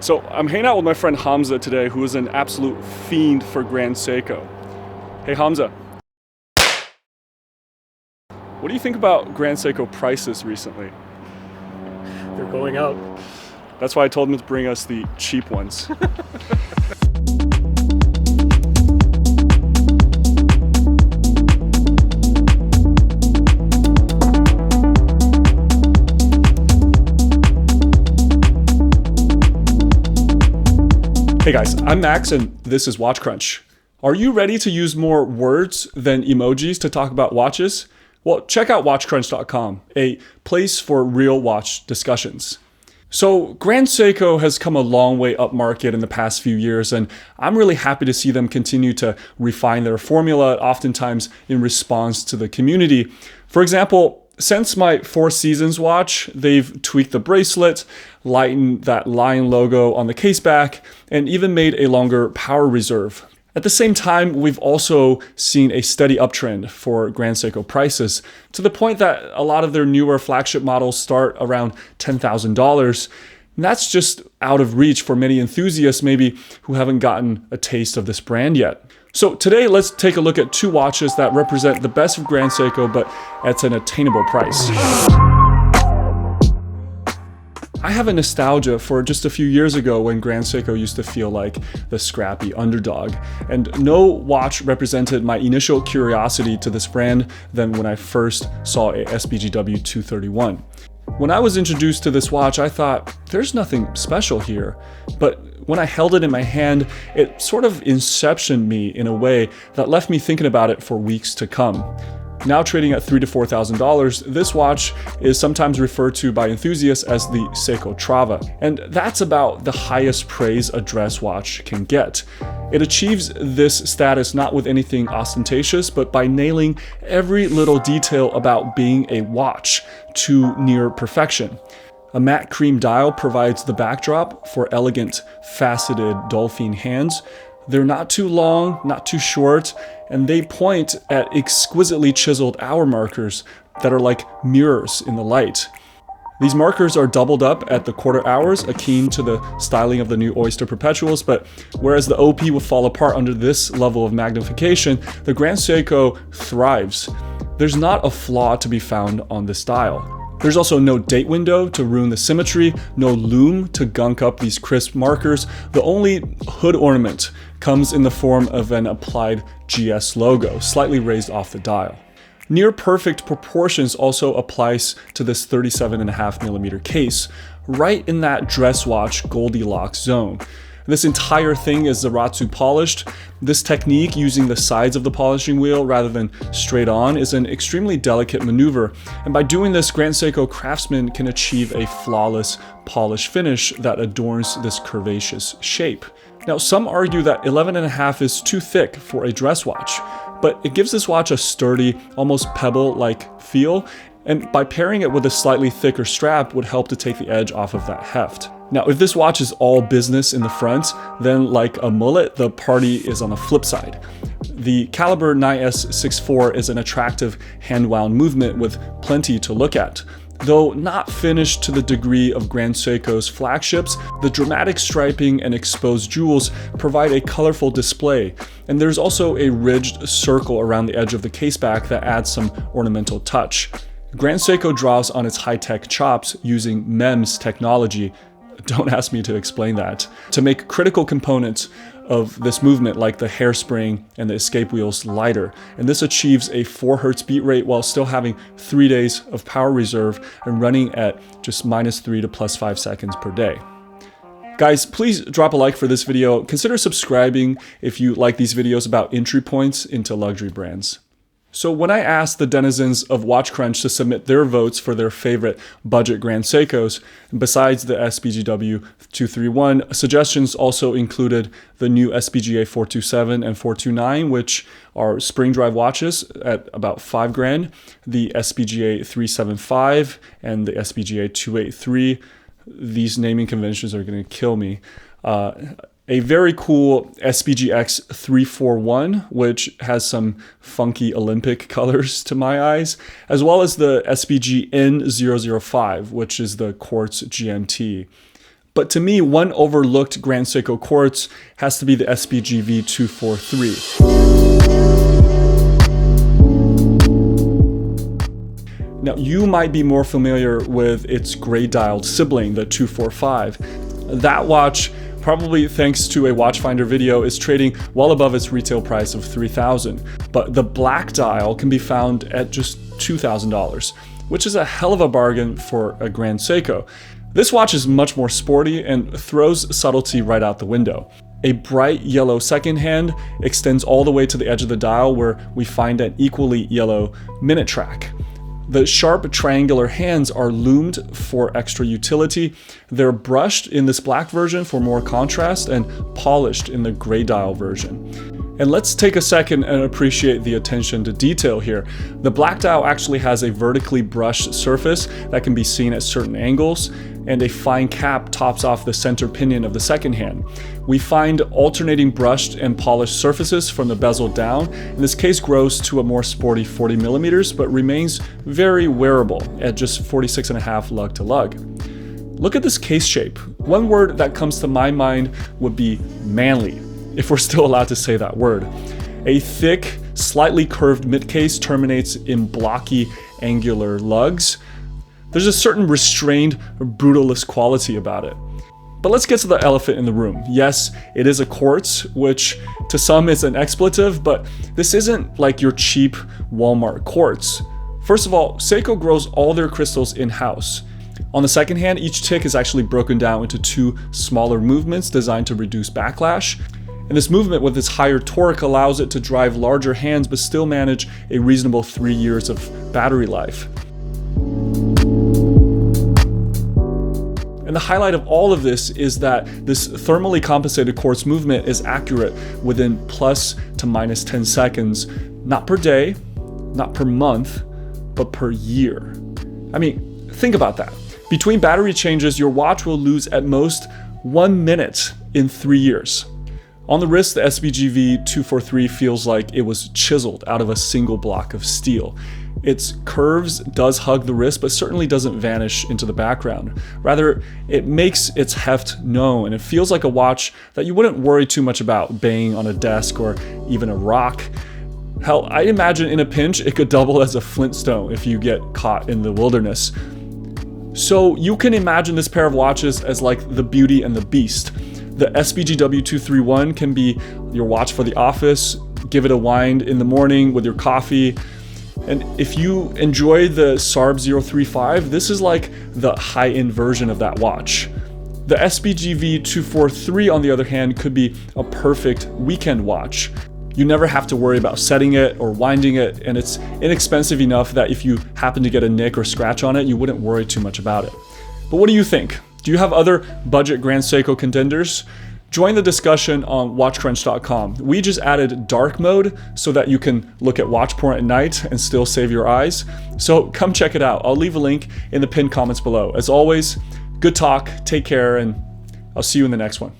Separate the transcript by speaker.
Speaker 1: So I'm hanging out with my friend Hamza today, who is an absolute fiend for Grand Seiko. Hey Hamza, what do you think about Grand Seiko prices recently?
Speaker 2: They're going up.
Speaker 1: That's why I told him to bring us the cheap ones. Hey guys, I'm Max and this is Watch Crunch. Are you ready to use more words than emojis to talk about watches? Well, check out watchcrunch.com, a place for real watch discussions. So Grand Seiko has come a long way up market in the past few years, and I'm really happy to see them continue to refine their formula, oftentimes in response to the community. For example, since my Four Seasons watch, they've tweaked the bracelet, lightened that lion logo on the case back, and even made a longer power reserve. At the same time, we've also seen a steady uptrend for Grand Seiko prices, to the point that a lot of their newer flagship models start around $10,000. And that's just out of reach for many enthusiasts maybe who haven't gotten a taste of this brand yet. So today, let's take a look at two watches that represent the best of Grand Seiko, but at an attainable price. I have a nostalgia for just a few years ago when Grand Seiko used to feel like the scrappy underdog, and no watch represented my initial curiosity to this brand than when I first saw a SBGW231. When I was introduced to this watch, I thought, there's nothing special here, but when I held it in my hand, it sort of inceptioned me in a way that left me thinking about it for weeks to come. Now trading at $3,000 to $4,000, this watch is sometimes referred to by enthusiasts as the Seiko Trava, and that's about the highest praise a dress watch can get. It achieves this status not with anything ostentatious, but by nailing every little detail about being a watch to near perfection. A matte cream dial provides the backdrop for elegant, faceted dolphin hands. They're not too long, not too short, and they point at exquisitely chiseled hour markers that are like mirrors in the light. These markers are doubled up at the quarter hours, akin to the styling of the new Oyster Perpetuals, but whereas the OP will fall apart under this level of magnification, the Grand Seiko thrives. There's not a flaw to be found on this dial. There's also no date window to ruin the symmetry, no lume to gunk up these crisp markers. The only hood ornament comes in the form of an applied GS logo, slightly raised off the dial. Near perfect proportions also applies to this 37.5mm case, right in that dress watch Goldilocks zone. This entire thing is Zaratsu polished. This technique, using the sides of the polishing wheel rather than straight on, is an extremely delicate maneuver. And by doing this, Grand Seiko craftsmen can achieve a flawless polish finish that adorns this curvaceous shape. Now, some argue that 11.5 is too thick for a dress watch, but it gives this watch a sturdy, almost pebble-like feel, and by pairing it with a slightly thicker strap would help to take the edge off of that heft. Now, if this watch is all business in the front, then like a mullet, the party is on the flip side. The Caliber 9S64 is an attractive hand-wound movement with plenty to look at. Though not finished to the degree of Grand Seiko's flagships, the dramatic striping and exposed jewels provide a colorful display, and there's also a ridged circle around the edge of the caseback that adds some ornamental touch. Grand Seiko draws on its high-tech chops using MEMS technology. Don't ask me to explain that, to make critical components of this movement like the hairspring and the escape wheels lighter. And this achieves a 4 Hz beat rate while still having 3 days of power reserve and running at just -3 to +5 seconds per day. Guys, please drop a like for this video. Consider subscribing if you like these videos about entry points into luxury brands. So when I asked the denizens of Watch Crunch to submit their votes for their favorite budget Grand Seikos, besides the SBGW231, suggestions also included the new SBGA427 and 429, which are spring drive watches at about $5,000, the SBGA375 and the SBGA283. These naming conventions are going to kill me. A very cool SBGX341, which has some funky Olympic colors to my eyes, as well as the SBGN005, which is the quartz GMT. But to me, one overlooked Grand Seiko quartz has to be the SBGV243. Now, you might be more familiar with its gray dialed sibling, the 245. That watch, probably thanks to a Watchfinder video, is trading well above its retail price of $3,000. But the black dial can be found at just $2,000, which is a hell of a bargain for a Grand Seiko. This watch is much more sporty and throws subtlety right out the window. A bright yellow second hand extends all the way to the edge of the dial, where we find an equally yellow minute track. The sharp triangular hands are loomed for extra utility. They're brushed in this black version for more contrast and polished in the gray dial version. And let's take a second and appreciate the attention to detail here. The black dial actually has a vertically brushed surface that can be seen at certain angles, and a fine cap tops off the center pinion of the second hand. We find alternating brushed and polished surfaces from the bezel down, and this case grows to a more sporty 40 millimeters, but remains very wearable at just 46.5 lug to lug. Look at this case shape. One word that comes to my mind would be manly, if we're still allowed to say that word. A thick, slightly curved mid-case terminates in blocky, angular lugs. There's a certain restrained, brutalist quality about it. But let's get to the elephant in the room. Yes, it is a quartz, which to some is an expletive, but this isn't like your cheap Walmart quartz. First of all, Seiko grows all their crystals in-house. On the second hand, each tick is actually broken down into two smaller movements designed to reduce backlash. And this movement with its higher torque allows it to drive larger hands but still manage a reasonable 3 years of battery life. And the highlight of all of this is that this thermally compensated quartz movement is accurate within plus to minus 10 seconds, not per day, not per month, but per year. I mean, think about that. Between battery changes, your watch will lose at most 1 minute in 3 years. On the wrist, the SBGV243 feels like it was chiseled out of a single block of steel. Its curves does hug the wrist, but certainly doesn't vanish into the background. Rather, it makes its heft known, and it feels like a watch that you wouldn't worry too much about banging on a desk or even a rock. Hell, I imagine in a pinch, it could double as a Flintstone if you get caught in the wilderness. So you can imagine this pair of watches as like the Beauty and the Beast. The SBGW231 can be your watch for the office. Give it a wind in the morning with your coffee. And if you enjoy the SARB 035, this is like the high-end version of that watch. The SBGV243, on the other hand, could be a perfect weekend watch. You never have to worry about setting it or winding it, and it's inexpensive enough that if you happen to get a nick or scratch on it, you wouldn't worry too much about it. But what do you think? Do you have other budget Grand Seiko contenders? Join the discussion on watchcrunch.com. We just added dark mode so that you can look at watch porn at night and still save your eyes. So come check it out. I'll leave a link in the pinned comments below. As always, good talk, take care, and I'll see you in the next one.